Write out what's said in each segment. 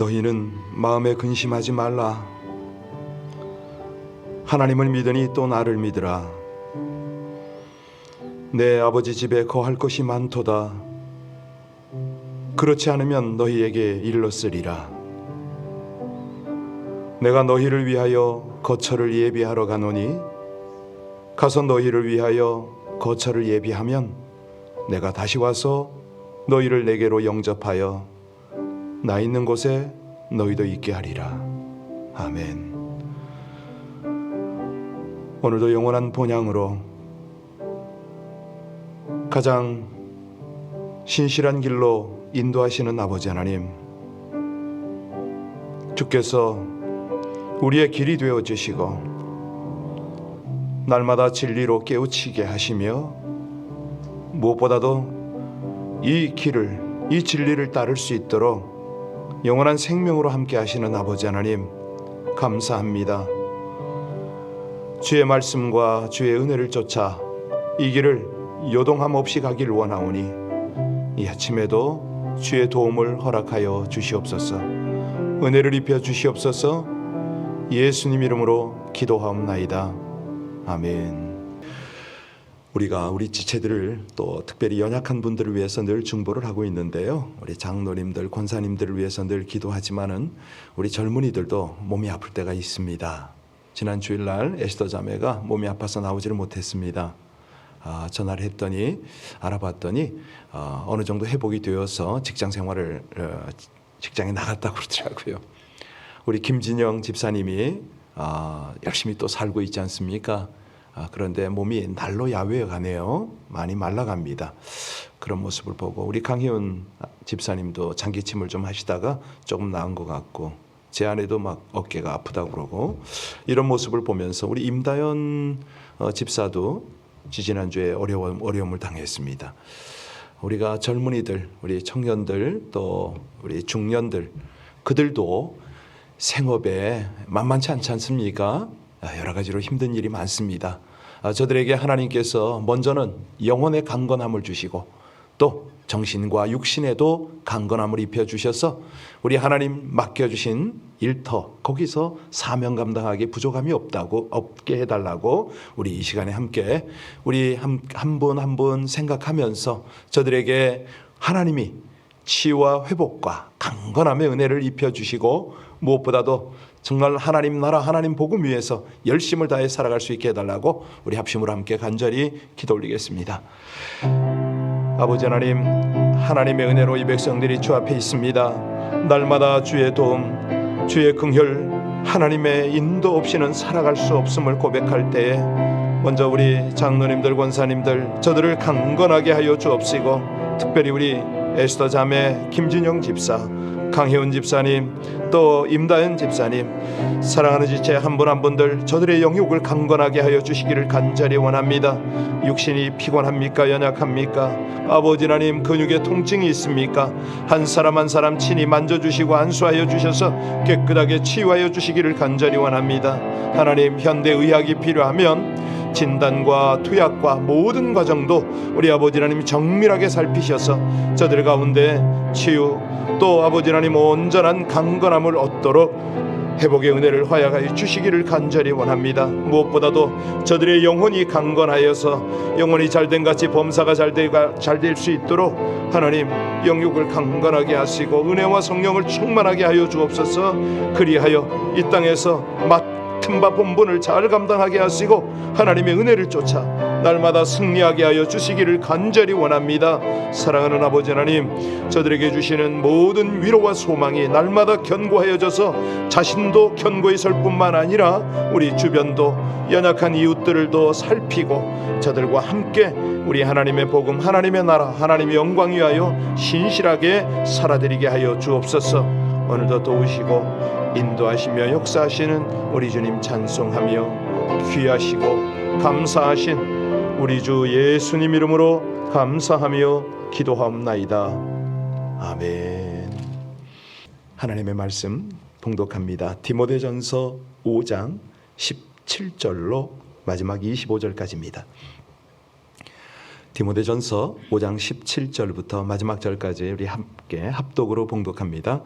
너희는 마음에 근심하지 말라. 하나님을 믿으니 또 나를 믿으라. 내 아버지 집에 거할 것이 많도다. 그렇지 않으면 너희에게 일렀으리라. 내가 너희를 위하여 거처를 예비하러 가노니 가서 너희를 위하여 거처를 예비하면 내가 다시 와서 너희를 내게로 영접하여 나 있는 곳에 너희도 있게 하리라. 아멘. 오늘도 영원한 본향으로 가장 신실한 길로 인도하시는 아버지 하나님, 주께서 우리의 길이 되어 주시고 날마다 진리로 깨우치게 하시며 무엇보다도 이 길을, 이 진리를 따를 수 있도록 영원한 생명으로 함께 하시는 아버지 하나님, 감사합니다. 주의 말씀과 주의 은혜를 쫓아 이 길을 요동함 없이 가길 원하오니 이 아침에도 주의 도움을 허락하여 주시옵소서. 은혜를 입혀 주시옵소서. 예수님 이름으로 기도하옵나이다. 아멘. 우리가 우리 지체들을 또 특별히 연약한 분들을 위해서 늘 중보를 하고 있는데요. 우리 장로님들, 권사님들을 위해서 늘 기도하지만은 우리 젊은이들도 몸이 아플 때가 있습니다. 지난 주일날 에스더 자매가 몸이 아파서 나오지를 못했습니다. 전화를 했더니 알아봤더니 어느 정도 회복이 되어서 직장 생활을 직장에 나갔다고 그러더라고요. 우리 김진영 집사님이 열심히 또 살고 있지 않습니까? 그런데 몸이 날로 야외에 가네요. 많이 말라갑니다. 그런 모습을 보고 우리 강희훈 집사님도 장기침을 좀 하시다가 조금 나은 것 같고 제 아내도 막 어깨가 아프다고 그러고 이런 모습을 보면서 우리 임다연 집사도 지지난주에 어려움을 당했습니다. 우리가 젊은이들, 우리 청년들, 또 우리 중년들, 그들도 생업에 만만치 않지 않습니까? 여러 가지로 힘든 일이 많습니다. 저들에게 하나님께서 먼저는 영혼의 강건함을 주시고 또 정신과 육신에도 강건함을 입혀주셔서 우리 하나님 맡겨주신 일터 거기서 사명 감당하기 부족함이 없게 해달라고 우리 이 시간에 함께 우리 한 분 한 분 생각하면서 저들에게 하나님이 치유와 회복과 강건함의 은혜를 입혀주시고 무엇보다도 정말 하나님 나라 하나님 복음 위해서 열심을 다해 살아갈 수 있게 해달라고 우리 합심으로 함께 간절히 기도 올리겠습니다. 아버지 하나님, 하나님의 은혜로 이 백성들이 주 앞에 있습니다. 날마다 주의 도움, 주의 긍휼, 하나님의 인도 없이는 살아갈 수 없음을 고백할 때에 먼저 우리 장로님들, 권사님들 저들을 강건하게 하여 주옵시고 특별히 우리 에스더 자매, 김진영 집사, 강혜훈 집사님, 또 임다연 집사님, 사랑하는 지체 한 분 한 분들 저들의 영육을 강건하게 하여 주시기를 간절히 원합니다. 육신이 피곤합니까? 연약합니까? 아버지 하나님, 근육에 통증이 있습니까? 한 사람 한 사람 친히 만져주시고 안수하여 주셔서 깨끗하게 치유하여 주시기를 간절히 원합니다. 하나님, 현대의학이 필요하면 진단과 투약과 모든 과정도 우리 아버지 하나님 정밀하게 살피셔서 저들 가운데 치유 또 아버지 하나님 온전한 강건함을 얻도록 회복의 은혜를 허락하여 주시기를 간절히 원합니다. 무엇보다도 저들의 영혼이 강건하여서 영혼이 잘된 같이 범사가 잘 될 수 있도록 하나님 영육을 강건하게 하시고 은혜와 성령을 충만하게 하여 주옵소서. 그리하여 이 땅에서 맡은 바 본분을 잘 감당하게 하시고 하나님의 은혜를 쫓아 날마다 승리하게 하여 주시기를 간절히 원합니다. 사랑하는 아버지 하나님, 저들에게 주시는 모든 위로와 소망이 날마다 견고하여져서 자신도 견고히 설 뿐만 아니라 우리 주변도 연약한 이웃들도 살피고 저들과 함께 우리 하나님의 복음, 하나님의 나라, 하나님의 영광 위하여 신실하게 살아드리게 하여 주옵소서. 오늘도 도우시고 인도하시며 역사하시는 우리 주님 찬송하며 귀하시고 감사하신 우리 주 예수님 이름으로 감사하며 기도하옵나이다. 아멘. 하나님의 말씀 봉독합니다. 디모데전서 5장 17절로 마지막 25절까지입니다. 디모데전서 5장 17절부터 마지막 절까지 우리 함께 합독으로 봉독합니다.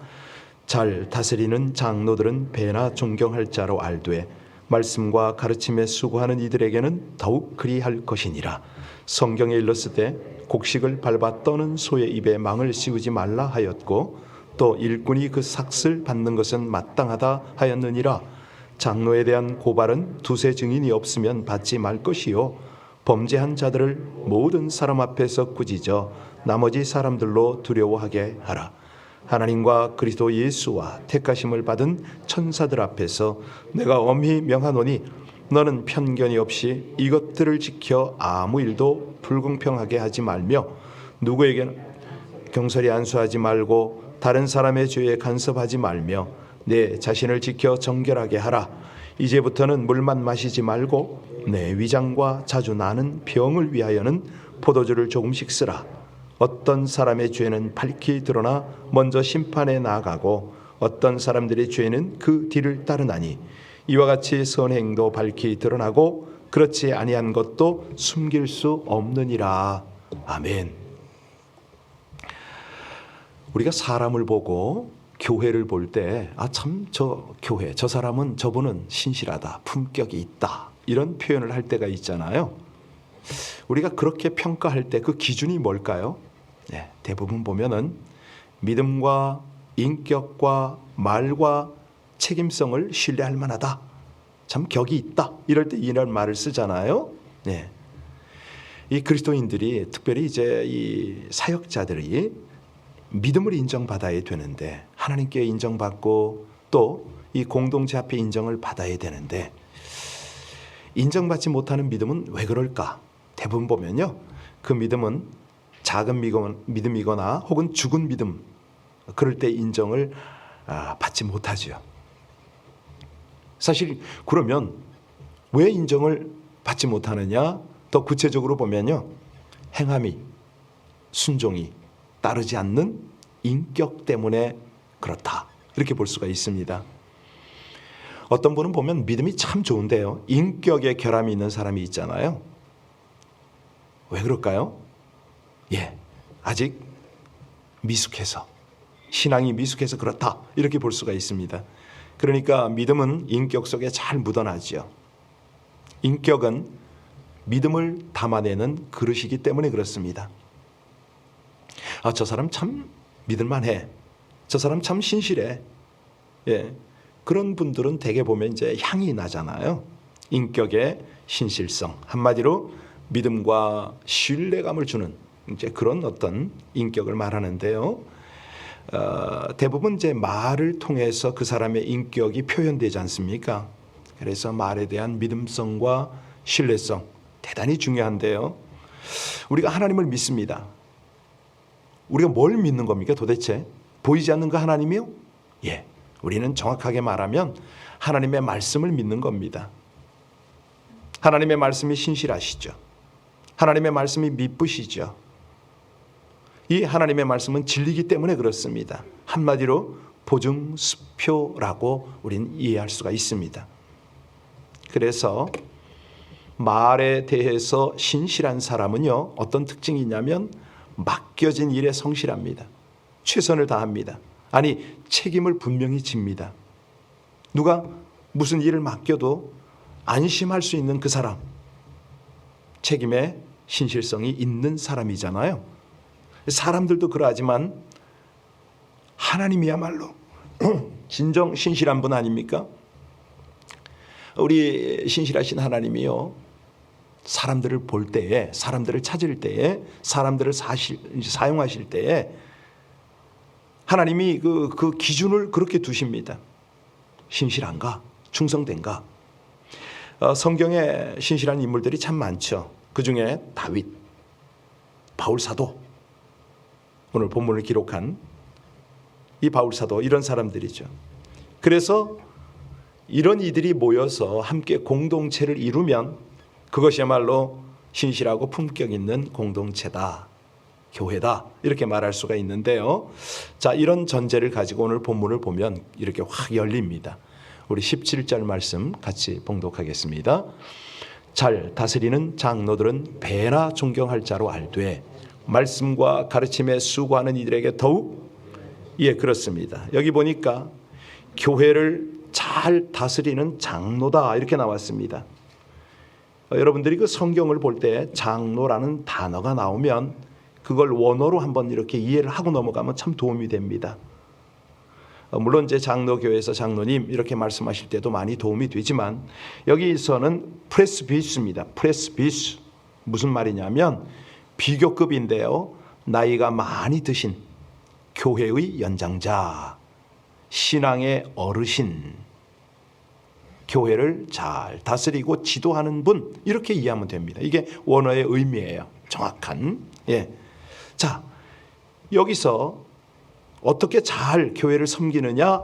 잘 다스리는 장로들은 배나 존경할 자로 알되 말씀과 가르침에 수고하는 이들에게는 더욱 그리할 것이니라. 성경에 일렀으되 곡식을 밟아 떠는 소의 입에 망을 씌우지 말라 하였고 또 일꾼이 그 삭을 받는 것은 마땅하다 하였느니라. 장로에 대한 고발은 두세 증인이 없으면 받지 말 것이요 범죄한 자들을 모든 사람 앞에서 꾸짖어 나머지 사람들로 두려워하게 하라. 하나님과 그리스도 예수와 택하심을 받은 천사들 앞에서 내가 엄히 명하노니 너는 편견이 없이 이것들을 지켜 아무 일도 불공평하게 하지 말며 누구에게는 경솔히 안수하지 말고 다른 사람의 죄에 간섭하지 말며 내 자신을 지켜 정결하게 하라. 이제부터는 물만 마시지 말고 내 위장과 자주 나는 병을 위하여는 포도주를 조금씩 쓰라. 어떤 사람의 죄는 밝히 드러나 먼저 심판에 나아가고 어떤 사람들의 죄는 그 뒤를 따르나니 이와 같이 선행도 밝히 드러나고 그렇지 아니한 것도 숨길 수 없느니라. 아멘. 우리가 사람을 보고 교회를 볼 때 참 저 교회 저 사람은 저분은 신실하다, 품격이 있다 이런 표현을 할 때가 있잖아요. 우리가 그렇게 평가할 때 그 기준이 뭘까요? 네, 대부분 보면은 믿음과 인격과 말과 책임성을 신뢰할 만하다, 참 격이 있다 이럴 때 이런 말을 쓰잖아요. 네, 이 그리스도인들이 특별히 이제 이 사역자들이 믿음을 인정받아야 되는데 하나님께 인정받고 또 이 공동체 앞에 인정을 받아야 되는데 인정받지 못하는 믿음은 왜 그럴까? 대부분 보면요, 그 믿음은 작은 믿음이거나 혹은 죽은 믿음, 그럴 때 인정을 받지 못하죠. 사실 그러면 왜 인정을 받지 못하느냐? 더 구체적으로 보면요, 행함이, 순종이 따르지 않는 인격 때문에 그렇다 이렇게 볼 수가 있습니다. 어떤 분은 보면 믿음이 참 좋은데요, 인격에 결함이 있는 사람이 있잖아요. 왜 그럴까요? 아직 미숙해서, 신앙이 미숙해서 그렇다 이렇게 볼 수가 있습니다. 그러니까 믿음은 인격 속에 잘 묻어나죠. 인격은 믿음을 담아내는 그릇이기 때문에 그렇습니다. 저 사람 참 믿을만해, 저 사람 참 신실해, 그런 분들은 대개 보면 이제 향이 나잖아요. 인격의 신실성, 한마디로 믿음과 신뢰감을 주는 이제 그런 어떤 인격을 말하는데요. 대부분 이제 말을 통해서 그 사람의 인격이 표현되지 않습니까? 그래서 말에 대한 믿음성과 신뢰성 대단히 중요한데요. 우리가 하나님을 믿습니다. 우리가 뭘 믿는 겁니까 도대체? 보이지 않는 그 하나님이요? 우리는 정확하게 말하면 하나님의 말씀을 믿는 겁니다. 하나님의 말씀이 신실하시죠. 하나님의 말씀이 미쁘시죠. 이 하나님의 말씀은 진리이기 때문에 그렇습니다. 한마디로 보증수표라고 우리는 이해할 수가 있습니다. 그래서 말에 대해서 신실한 사람은요, 어떤 특징이 있냐면 맡겨진 일에 성실합니다. 최선을 다합니다. 아니, 책임을 분명히 집니다. 누가 무슨 일을 맡겨도 안심할 수 있는 그 사람, 책임에 신실성이 있는 사람이잖아요. 사람들도 그러하지만 하나님이야말로 진정 신실한 분 아닙니까? 우리 신실하신 하나님이요, 사람들을 볼 때에, 사람들을 찾을 때에, 사람들을 사용하실 때에 하나님이 그 기준을 그렇게 두십니다. 신실한가? 충성된가? 성경에 신실한 인물들이 참 많죠. 그중에 다윗, 바울 사도, 오늘 본문을 기록한 이 바울 사도, 이런 사람들이죠. 그래서 이런 이들이 모여서 함께 공동체를 이루면 그것이야말로 신실하고 품격 있는 공동체다, 교회다, 이렇게 말할 수가 있는데요. 자, 이런 전제를 가지고 오늘 본문을 보면 이렇게 확 열립니다. 우리 17절 말씀 같이 봉독하겠습니다. 잘 다스리는 장로들은 배나 존경할 자로 알되 말씀과 가르침에 수고하는 이들에게 더욱 예, 그렇습니다. 여기 보니까 교회를 잘 다스리는 장로다 이렇게 나왔습니다. 여러분들이 그 성경을 볼 때 장로라는 단어가 나오면 그걸 원어로 한번 이렇게 이해를 하고 넘어가면 참 도움이 됩니다. 물론 이제 장로교회에서 장로님 이렇게 말씀하실 때도 많이 도움이 되지만 여기서는 프레스비스입니다. 프레스비스 무슨 말이냐면 비교급인데요. 나이가 많이 드신 교회의 연장자, 신앙의 어르신, 교회를 잘 다스리고 지도하는 분 이렇게 이해하면 됩니다. 이게 원어의 의미예요. 정확한. 예. 자, 여기서 어떻게 잘 교회를 섬기느냐?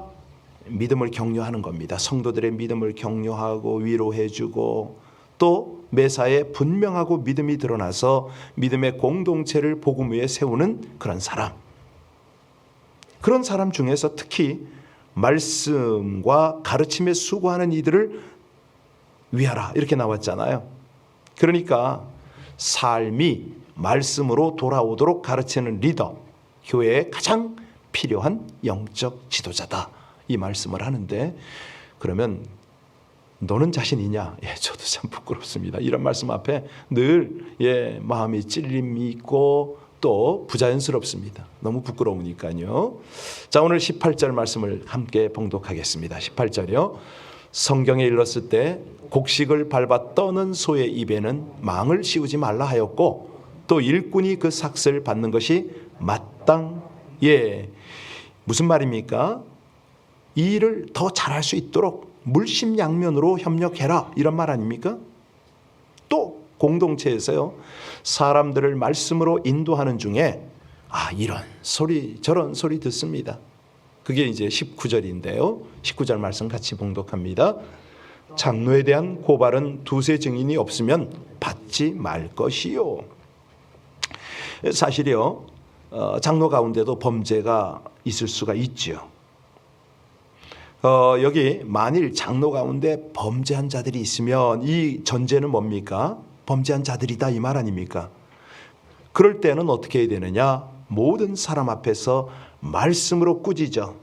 믿음을 격려하는 겁니다. 성도들의 믿음을 격려하고 위로해주고 또 매사에 분명하고 믿음이 드러나서 믿음의 공동체를 복음 위에 세우는 그런 사람. 그런 사람 중에서 특히 말씀과 가르침에 수고하는 이들을 위하라 이렇게 나왔잖아요. 그러니까 삶이 말씀으로 돌아오도록 가르치는 리더, 교회에 가장 필요한 영적 지도자다 이 말씀을 하는데, 그러면 너는 자신 있냐? 예, 저도 참 부끄럽습니다. 이런 말씀 앞에 늘 마음이 찔림이 있고 또 부자연스럽습니다. 너무 부끄러우니까요. 자, 오늘 18절 말씀을 함께 봉독하겠습니다. 18절이요. 성경에 일렀을 때 곡식을 밟아 떠는 소의 입에는 망을 씌우지 말라 하였고 또 일꾼이 그 삭슬 받는 것이 마땅. 예, 무슨 말입니까? 이 일을 더 잘할 수 있도록 물심양면으로 협력해라 이런 말 아닙니까? 또 공동체에서요, 사람들을 말씀으로 인도하는 중에 이런 소리 저런 소리 듣습니다. 그게 이제 19절인데요. 19절 말씀 같이 봉독합니다. 장로에 대한 고발은 두세 증인이 없으면 받지 말 것이요. 사실이요, 장로 가운데도 범죄가 있을 수가 있죠. 여기 만일 장로 가운데 범죄한 자들이 있으면 이 전제는 뭡니까? 범죄한 자들이다 이 말 아닙니까? 그럴 때는 어떻게 해야 되느냐? 모든 사람 앞에서 말씀으로 꾸짖어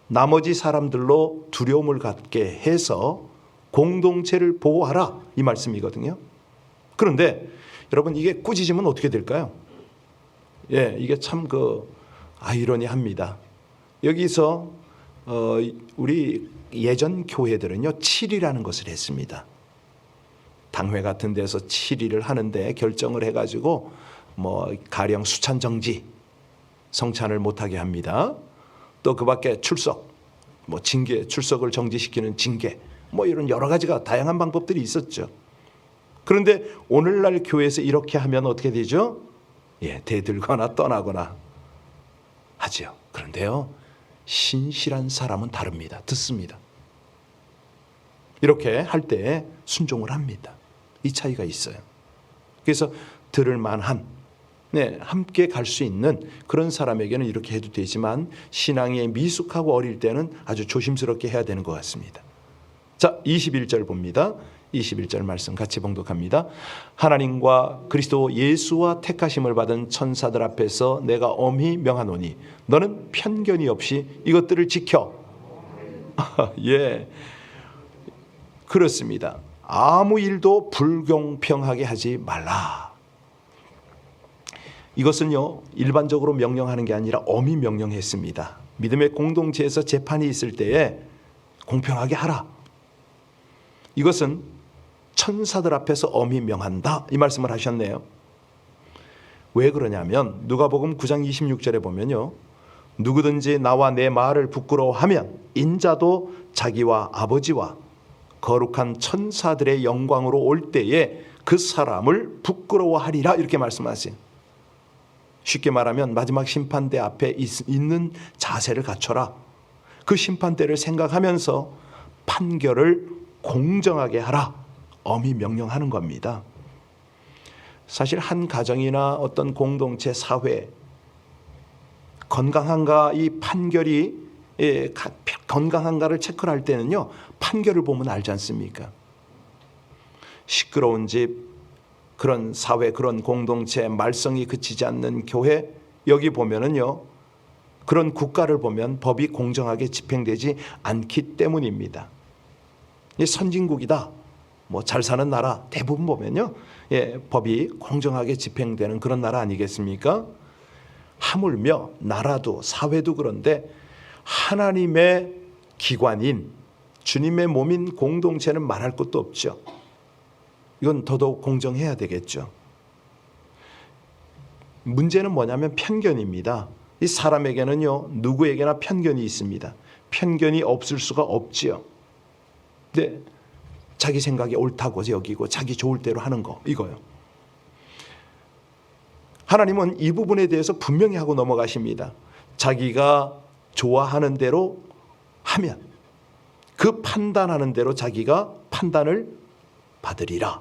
나머지 사람들로 두려움을 갖게 해서 공동체를 보호하라 이 말씀이거든요. 그런데 여러분, 이게 꾸짖으면 어떻게 될까요? 예, 이게 참 아이러니합니다. 여기서 우리 예전 교회들은요 7이라는 것을 했습니다. 당회 같은 데서 7일을 하는데 결정을 해가지고 가령 수찬 정지, 성찬을 못하게 합니다. 또 그 밖에 출석, 징계, 출석을 정지시키는 징계, 이런 여러 가지가 다양한 방법들이 있었죠. 그런데 오늘날 교회에서 이렇게 하면 어떻게 되죠? 예, 대들거나 떠나거나 하죠. 그런데요, 신실한 사람은 다릅니다. 듣습니다. 이렇게 할 때 순종을 합니다. 이 차이가 있어요. 그래서 들을 만한, 함께 갈 수 있는 그런 사람에게는 이렇게 해도 되지만 신앙이 미숙하고 어릴 때는 아주 조심스럽게 해야 되는 것 같습니다. 자, 21절 봅니다. 21절 말씀 같이 봉독합니다. 하나님과 그리스도 예수와 택하심을 받은 천사들 앞에서 내가 엄히 명하노니 너는 편견이 없이 이것들을 지켜. 예, 그렇습니다. 아무 일도 불공평하게 하지 말라. 이것은요, 일반적으로 명령하는 게 아니라 엄히 명령했습니다. 믿음의 공동체에서 재판이 있을 때에 공평하게 하라. 이것은 천사들 앞에서 엄히 명한다 이 말씀을 하셨네요. 왜 그러냐면 누가복음 9장 26절에 보면요, 누구든지 나와 내 말을 부끄러워하면 인자도 자기와 아버지와 거룩한 천사들의 영광으로 올 때에 그 사람을 부끄러워하리라 이렇게 말씀하세요. 쉽게 말하면 마지막 심판대 앞에 있는 자세를 갖춰라. 그 심판대를 생각하면서 판결을 공정하게 하라. 엄히 명령하는 겁니다. 사실 한 가정이나 어떤 공동체, 사회 건강한가, 이 판결이 건강한가를 체크를 할 때는요, 판결을 보면 알지 않습니까? 시끄러운 집, 그런 사회, 그런 공동체, 말썽이 그치지 않는 교회, 여기 보면은요, 그런 국가를 보면 법이 공정하게 집행되지 않기 때문입니다. 선진국이다, 뭐 잘 사는 나라 대부분 보면요, 법이 공정하게 집행되는 그런 나라 아니겠습니까? 하물며 나라도 사회도 그런데 하나님의 기관인 주님의 몸인 공동체는 말할 것도 없죠. 이건 더더욱 공정해야 되겠죠. 문제는 뭐냐면 편견입니다. 이 사람에게는요, 누구에게나 편견이 있습니다. 편견이 없을 수가 없지요. 근데 자기 생각이 옳다고 여기고 자기 좋을 대로 하는 거, 이거요. 하나님은 이 부분에 대해서 분명히 하고 넘어가십니다. 자기가 좋아하는 대로 하면 그 판단하는 대로 자기가 판단을 받으리라.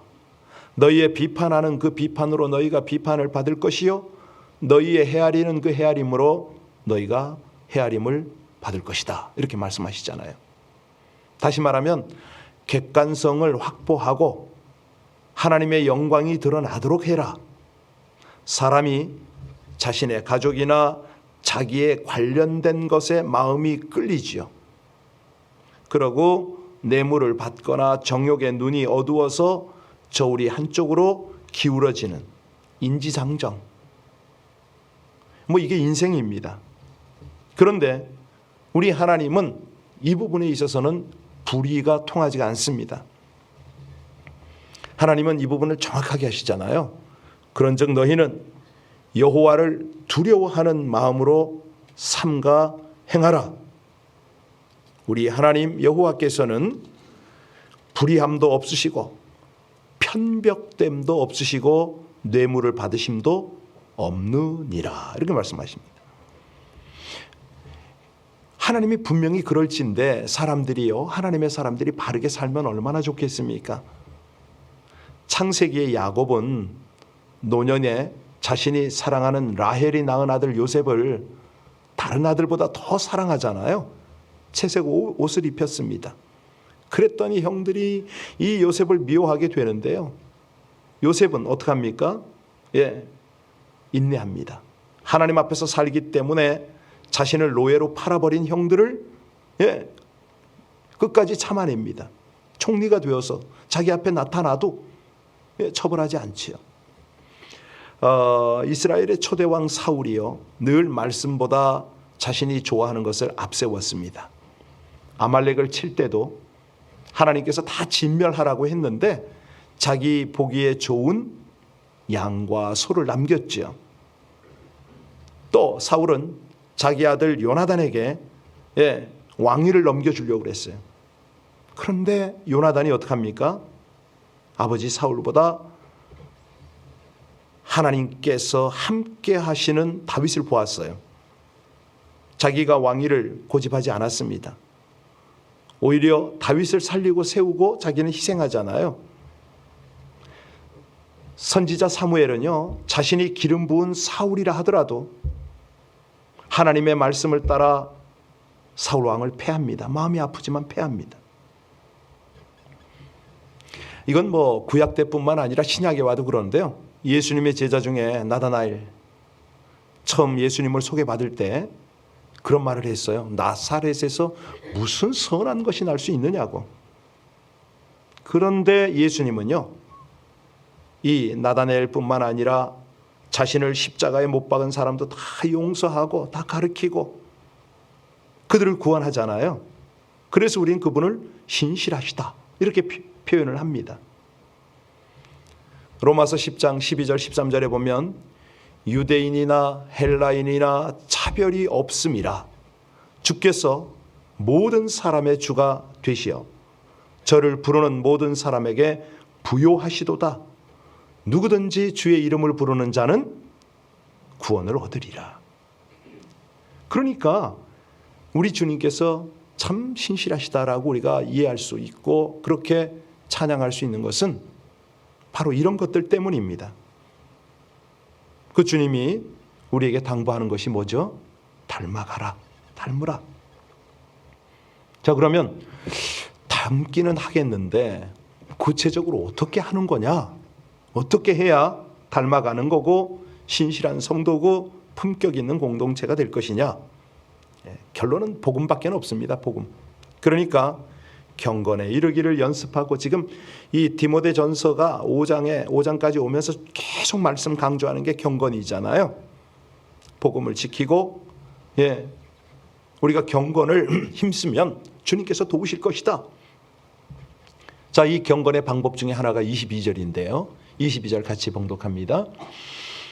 너희의 비판하는 그 비판으로 너희가 비판을 받을 것이요, 너희의 헤아리는 그 헤아림으로 너희가 헤아림을 받을 것이다. 이렇게 말씀하시잖아요. 다시 말하면 객관성을 확보하고 하나님의 영광이 드러나도록 해라. 사람이 자신의 가족이나 자기의 관련된 것에 마음이 끌리지요. 그러고 뇌물을 받거나 정욕의 눈이 어두워서 저울이 한쪽으로 기울어지는 인지상정, 뭐 이게 인생입니다. 그런데 우리 하나님은 이 부분에 있어서는 불의가 통하지가 않습니다. 하나님은 이 부분을 정확하게 하시잖아요. 그런즉 너희는 여호와를 두려워하는 마음으로 삼가 행하라. 우리 하나님 여호와께서는 불의함도 없으시고 편벽됨도 없으시고 뇌물을 받으심도 없느니라. 이렇게 말씀하십니다. 하나님이 분명히 그럴진데 사람들이요, 하나님의 사람들이 바르게 살면 얼마나 좋겠습니까? 창세기의 야곱은 노년에 자신이 사랑하는 라헬이 낳은 아들 요셉을 다른 아들보다 더 사랑하잖아요. 채색 옷을 입혔습니다. 그랬더니 형들이 이 요셉을 미워하게 되는데요. 요셉은 어떡합니까? 인내합니다. 하나님 앞에서 살기 때문에 자신을 노예로 팔아버린 형들을 끝까지 참아냅니다. 총리가 되어서 자기 앞에 나타나도 처벌하지 않지요. 이스라엘의 초대왕 사울이요, 늘 말씀보다 자신이 좋아하는 것을 앞세웠습니다. 아말렉을 칠 때도 하나님께서 다 진멸하라고 했는데 자기 보기에 좋은 양과 소를 남겼죠. 또 사울은 자기 아들 요나단에게 왕위를 넘겨주려고 그랬어요. 그런데 요나단이 어떡합니까? 아버지 사울보다 하나님께서 함께 하시는 다윗을 보았어요. 자기가 왕위를 고집하지 않았습니다. 오히려 다윗을 살리고 세우고 자기는 희생하잖아요. 선지자 사무엘은요, 자신이 기름 부은 사울이라 하더라도 하나님의 말씀을 따라 사울 왕을 패합니다. 마음이 아프지만 패합니다. 이건 뭐 구약 때뿐만 아니라 신약에 와도 그러는데요. 예수님의 제자 중에 나다나엘, 처음 예수님을 소개받을 때 그런 말을 했어요. 나사렛에서 무슨 선한 것이 날 수 있느냐고. 그런데 예수님은요, 이 나다나엘뿐만 아니라 자신을 십자가에 못 박은 사람도 다 용서하고 다 가르치고 그들을 구원하잖아요. 그래서 우리는 그분을 신실하시다 이렇게 표현을 합니다. 로마서 10장 12절 13절에 보면 유대인이나 헬라인이나 차별이 없음이라 주께서 모든 사람의 주가 되시어 저를 부르는 모든 사람에게 부요하시도다. 누구든지 주의 이름을 부르는 자는 구원을 얻으리라. 그러니까 우리 주님께서 참 신실하시다라고 우리가 이해할 수 있고 그렇게 찬양할 수 있는 것은 바로 이런 것들 때문입니다. 그 주님이 우리에게 당부하는 것이 뭐죠? 닮아가라, 닮으라. 자, 그러면 닮기는 하겠는데 구체적으로 어떻게 하는 거냐? 어떻게 해야 닮아가는 거고 신실한 성도고 품격 있는 공동체가 될 것이냐? 결론은 복음밖에 없습니다. 복음. 그러니까 경건에 이르기를 연습하고, 지금 이 디모데전서가 5장까지 오면서 계속 말씀 강조하는 게 경건이잖아요. 복음을 지키고, 우리가 경건을 힘쓰면 주님께서 도우실 것이다. 자, 이 경건의 방법 중에 하나가 22절인데요. 22절 같이 봉독합니다.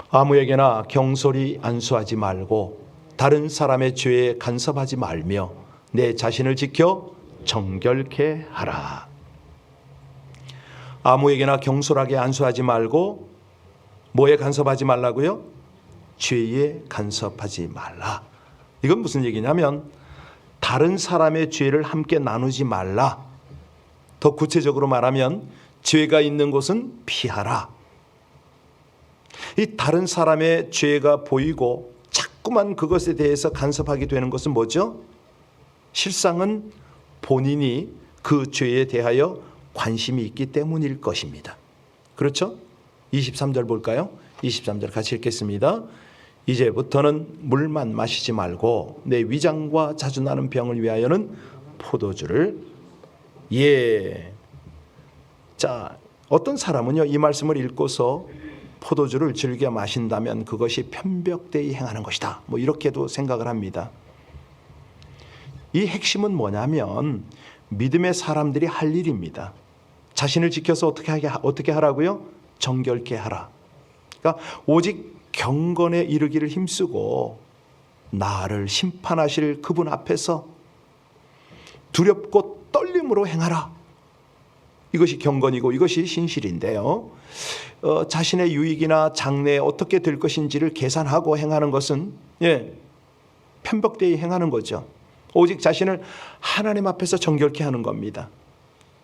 아무에게나 경솔히 안수하지 말고 다른 사람의 죄에 간섭하지 말며 내 자신을 지켜 정결케 하라. 아무에게나 경솔하게 안수하지 말고 뭐에 간섭하지 말라고요? 죄에 간섭하지 말라. 이건 무슨 얘기냐면 다른 사람의 죄를 함께 나누지 말라. 더 구체적으로 말하면 죄가 있는 곳은 피하라. 이 다른 사람의 죄가 보이고 자꾸만 그것에 대해서 간섭하게 되는 것은 뭐죠? 실상은 본인이 그 죄에 대하여 관심이 있기 때문일 것입니다. 그렇죠? 23절 볼까요? 23절 같이 읽겠습니다. 이제부터는 물만 마시지 말고 내 위장과 자주 나는 병을 위하여는 포도주를 자, 어떤 사람은요 이 말씀을 읽고서 포도주를 즐겨 마신다면 그것이 편벽되이 행하는 것이다, 뭐 이렇게도 생각을 합니다. 이 핵심은 뭐냐면 믿음의 사람들이 할 일입니다. 자신을 지켜서 어떻게 하라고요? 정결케 하라. 그러니까 오직 경건에 이르기를 힘쓰고 나를 심판하실 그분 앞에서 두렵고 떨림으로 행하라. 이것이 경건이고 이것이 신실인데요. 자신의 유익이나 장래에 어떻게 될 것인지를 계산하고 행하는 것은 편법되이 행하는 거죠. 오직 자신을 하나님 앞에서 정결케 하는 겁니다.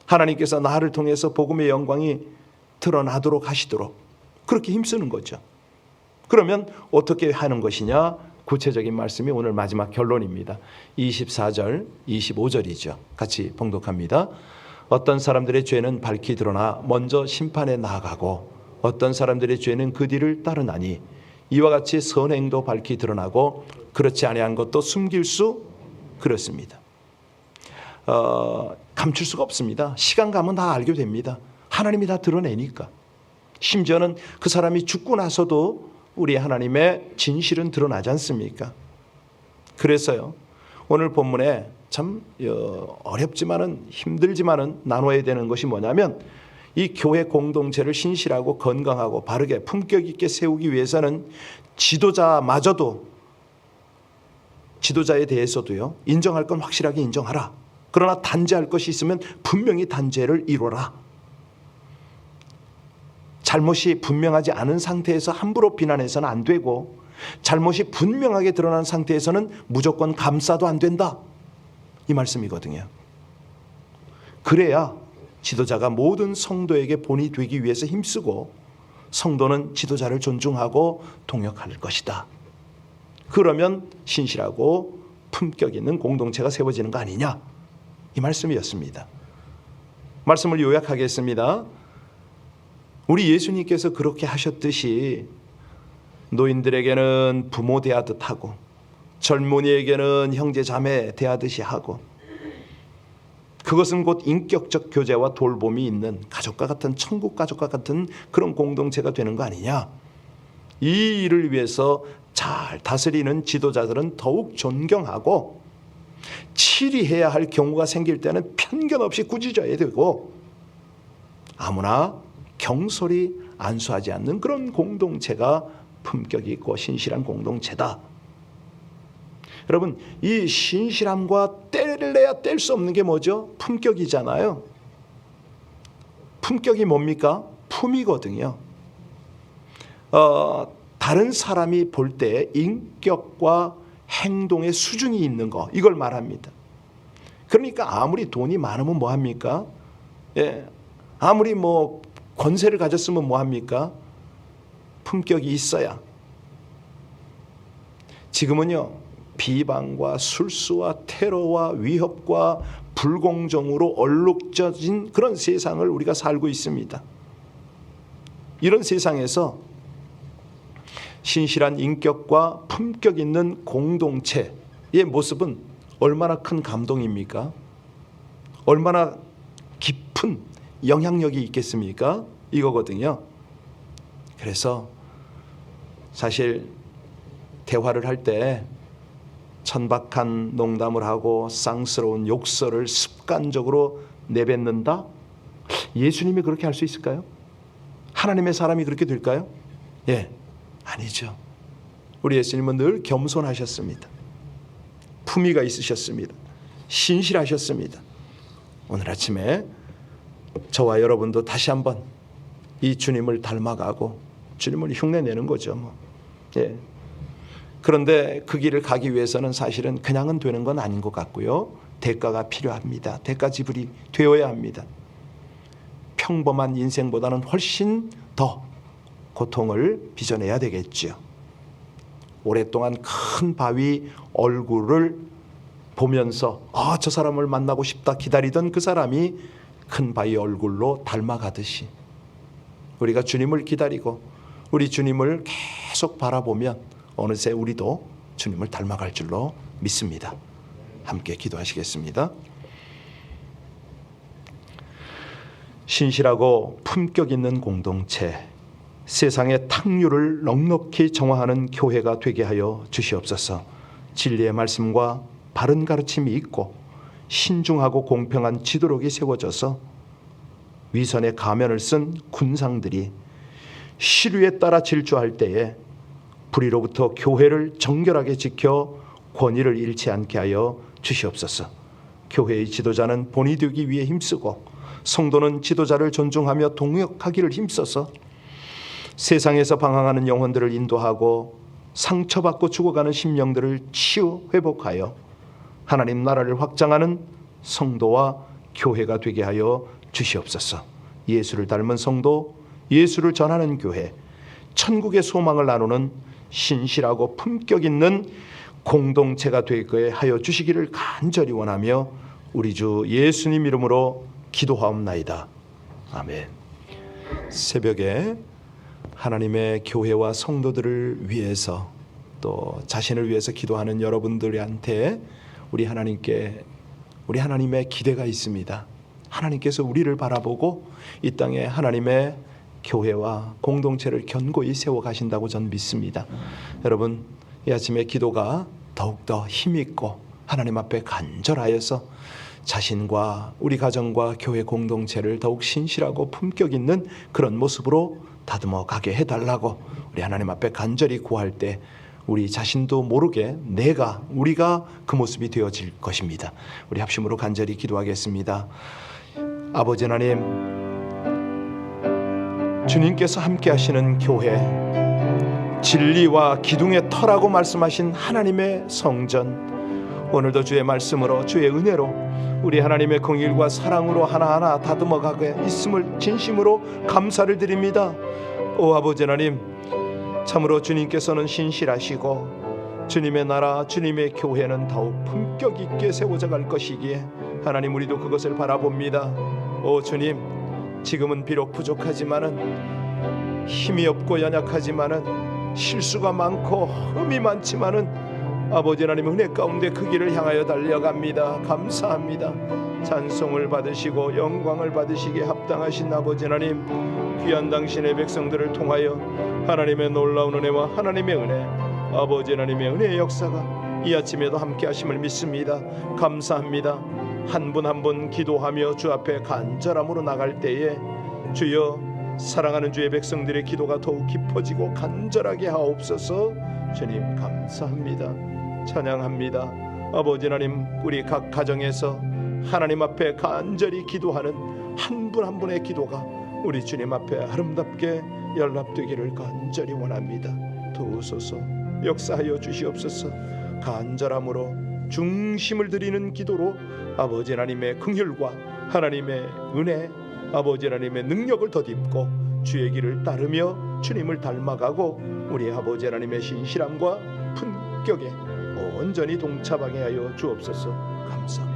하나님께서 나를 통해서 복음의 영광이 드러나도록 하시도록 그렇게 힘쓰는 거죠. 그러면 어떻게 하는 것이냐? 구체적인 말씀이 오늘 마지막 결론입니다. 24절, 25절이죠. 같이 봉독합니다. 어떤 사람들의 죄는 밝히 드러나 먼저 심판에 나아가고 어떤 사람들의 죄는 그 뒤를 따르나니 이와 같이 선행도 밝히 드러나고 그렇지 아니한 것도 숨길 수 그렇습니다. 감출 수가 없습니다. 시간 가면 다 알게 됩니다. 하나님이 다 드러내니까. 심지어는 그 사람이 죽고 나서도 우리 하나님의 진실은 드러나지 않습니까? 그래서요 오늘 본문에 참 어렵지만은 힘들지만은 나눠야 되는 것이 뭐냐면 이 교회 공동체를 신실하고 건강하고 바르게 품격 있게 세우기 위해서는 지도자에 대해서도요 인정할 건 확실하게 인정하라. 그러나 단죄할 것이 있으면 분명히 단죄를 이루어라. 잘못이 분명하지 않은 상태에서 함부로 비난해서는 안 되고 잘못이 분명하게 드러난 상태에서는 무조건 감싸도 안 된다. 이 말씀이거든요. 그래야 지도자가 모든 성도에게 본이 되기 위해서 힘쓰고 성도는 지도자를 존중하고 동역할 것이다. 그러면 신실하고 품격 있는 공동체가 세워지는 거 아니냐? 이 말씀이었습니다. 말씀을 요약하겠습니다. 우리 예수님께서 그렇게 하셨듯이 노인들에게는 부모 대하듯 하고 젊은이에게는 형제 자매 대하듯이 하고 그것은 곧 인격적 교제와 돌봄이 있는 가족과 같은 천국 가족과 같은 그런 공동체가 되는 거 아니냐. 이 일을 위해서 잘 다스리는 지도자들은 더욱 존경하고 치리해야 할 경우가 생길 때는 편견 없이 꾸짖어야 되고 아무나 경솔히 안수하지 않는 그런 공동체가 품격이 있고 신실한 공동체다. 여러분 이 신실함과 뗄래야 뗄 수 없는 게 뭐죠? 품격이잖아요. 품격이 뭡니까? 품이거든요. 다른 사람이 볼 때 인격과 행동의 수준이 있는 거 이걸 말합니다. 그러니까 아무리 돈이 많으면 뭐합니까? 아무리 권세를 가졌으면 뭐합니까? 품격이 있어야. 지금은요 비방과 술수와 테러와 위협과 불공정으로 얼룩져진 그런 세상을 우리가 살고 있습니다. 이런 세상에서 신실한 인격과 품격 있는 공동체 모습은 얼마나 큰 감동입니까? 얼마나 깊은 영향력이 있겠습니까? 이거거든요. 그래서 사실 대화를 할 때 천박한 농담을 하고 쌍스러운 욕설을 습관적으로 내뱉는다? 예수님이 그렇게 할 수 있을까요? 하나님의 사람이 그렇게 될까요? 아니죠. 우리 예수님은 늘 겸손하셨습니다. 품위가 있으셨습니다. 신실하셨습니다. 오늘 아침에 저와 여러분도 다시 한번 이 주님을 닮아가고 주님을 흉내내는 거죠. 그런데 그 길을 가기 위해서는 사실은 그냥은 되는 건 아닌 것 같고요. 대가가 필요합니다. 대가 지불이 되어야 합니다. 평범한 인생보다는 훨씬 더 고통을 빚어내야 되겠죠. 오랫동안 큰 바위 얼굴을 보면서 저 사람을 만나고 싶다 기다리던 그 사람이 큰 바위 얼굴로 닮아가듯이 우리가 주님을 기다리고 우리 주님을 계속 바라보면 어느새 우리도 주님을 닮아갈 줄로 믿습니다. 함께 기도하시겠습니다. 신실하고 품격 있는 공동체, 세상의 탁류를 넉넉히 정화하는 교회가 되게 하여 주시옵소서. 진리의 말씀과 바른 가르침이 있고 신중하고 공평한 지도록이 세워져서 위선의 가면을 쓴 군상들이 시류에 따라 질주할 때에 불의로부터 교회를 정결하게 지켜 권위를 잃지 않게 하여 주시옵소서. 교회의 지도자는 본이 되기 위해 힘쓰고 성도는 지도자를 존중하며 동역하기를 힘써서 세상에서 방황하는 영혼들을 인도하고 상처받고 죽어가는 심령들을 치유 회복하여 하나님 나라를 확장하는 성도와 교회가 되게 하여 주시옵소서. 예수를 닮은 성도, 예수를 전하는 교회, 천국의 소망을 나누는 신실하고 품격 있는 공동체가 되게 하여 주시기를 간절히 원하며 우리 주 예수님 이름으로 기도하옵나이다. 아멘. 새벽에 하나님의 교회와 성도들을 위해서 또 자신을 위해서 기도하는 여러분들한테 우리 하나님의 기대가 있습니다. 하나님께서 우리를 바라보고 이 땅에 하나님의 교회와 공동체를 견고히 세워 가신다고 저는 믿습니다. 여러분, 이 아침에 기도가 더욱더 힘있고 하나님 앞에 간절하여서 자신과 우리 가정과 교회 공동체를 더욱 신실하고 품격 있는 그런 모습으로 다듬어 가게 해달라고 우리 하나님 앞에 간절히 구할 때 우리 자신도 모르게 우리가 그 모습이 되어질 것입니다. 우리 합심으로 간절히 기도하겠습니다. 아버지 하나님, 주님께서 함께 하시는 교회, 진리와 기둥의 터라고 말씀하신 하나님의 성전, 오늘도 주의 말씀으로 주의 은혜로 우리 하나님의 긍휼과 사랑으로 하나하나 다듬어 가게 있음을 진심으로 감사를 드립니다. 오 아버지 하나님, 참으로 주님께서는 신실하시고 주님의 나라, 주님의 교회는 더욱 품격 있게 세워져 갈 것이기에 하나님, 우리도 그것을 바라봅니다. 오 주님, 지금은 비록 부족하지만은, 힘이 없고 연약하지만은, 실수가 많고 흠이 많지만은 아버지 하나님 은혜 가운데 그 길을 향하여 달려갑니다. 감사합니다. 찬송을 받으시고 영광을 받으시기에 합당하신 아버지 하나님, 귀한 당신의 백성들을 통하여 하나님의 놀라운 은혜와 하나님의 은혜, 아버지 하나님의 은혜의 역사가 이 아침에도 함께 하심을 믿습니다. 감사합니다. 한 분 한 분 기도하며 주 앞에 간절함으로 나갈 때에 주여, 사랑하는 주의 백성들의 기도가 더욱 깊어지고 간절하게 하옵소서. 주님 감사합니다. 찬양합니다. 아버지 하나님, 우리 각 가정에서 하나님 앞에 간절히 기도하는 한 분 한 분의 기도가 우리 주님 앞에 아름답게 연락되기를 간절히 원합니다. 도우소서, 역사하여 주시옵소서. 간절함으로 중심을 드리는 기도로 아버지 하나님의 긍휼과 하나님의 은혜, 아버지 하나님의 능력을 덧입고 주의 길을 따르며 주님을 닮아가고 우리 아버지 하나님의 신실함과 품격에 온전히 동참하게 하여 주옵소서. 감사합니다.